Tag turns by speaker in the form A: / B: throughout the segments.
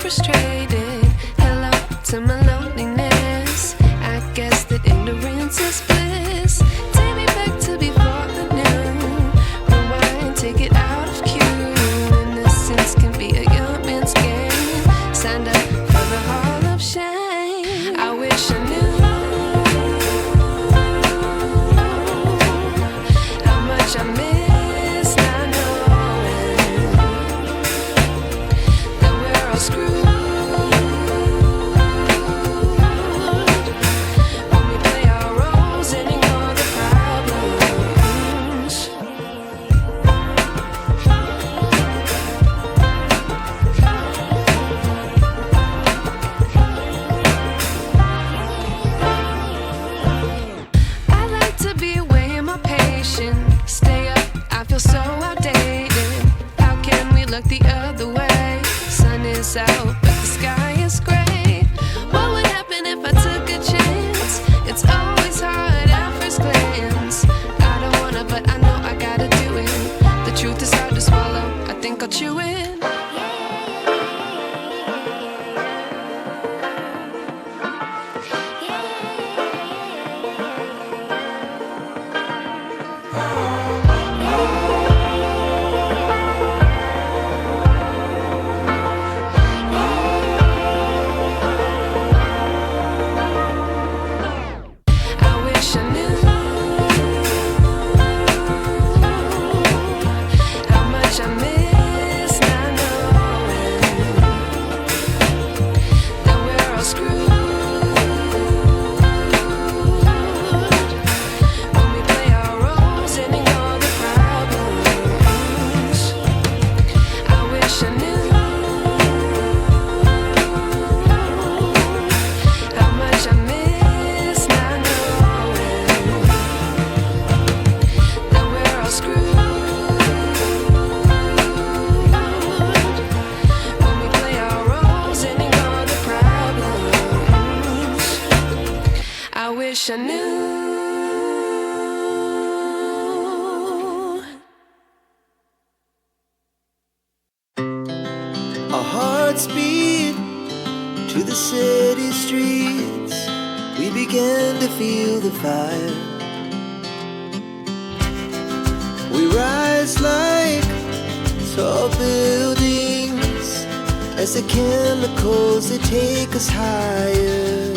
A: frustrated. Hello to my loneliness. I guess that ignorance is bliss. Take me back to before the new. Rewind, take it out of cue. Innocence can be a young man's game. Signed up for the hall of shame. I wish I knew how much I miss not knowing that we're all screwed. Stay up, I feel so outdated. How can we look the other way? Sun is out, but the sky is gray. What would happen if I took a chance? It's always hard at first glance. I don't wanna, but I know I gotta do it. The truth is hard to swallow, I think I'll chew it. I wish I knew.
B: Our hearts beat to the city streets. We began to feel the fire. We rise like tall buildings as the chemicals, they take us higher.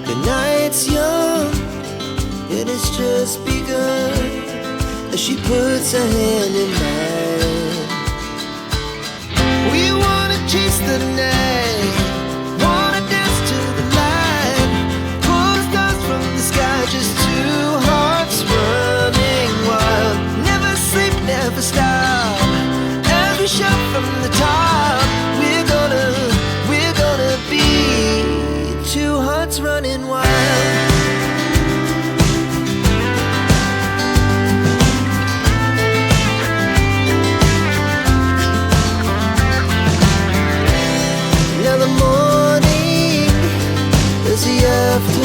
B: The night's young and it's just begun as she puts her hand in mine. We wanna chase the night, wanna dance to the light, pull the stars from the sky, just two hearts running wild. Never sleep, never stop, as we shout from the top. We're gonna be two hearts running wild. Now the morning is the afternoon.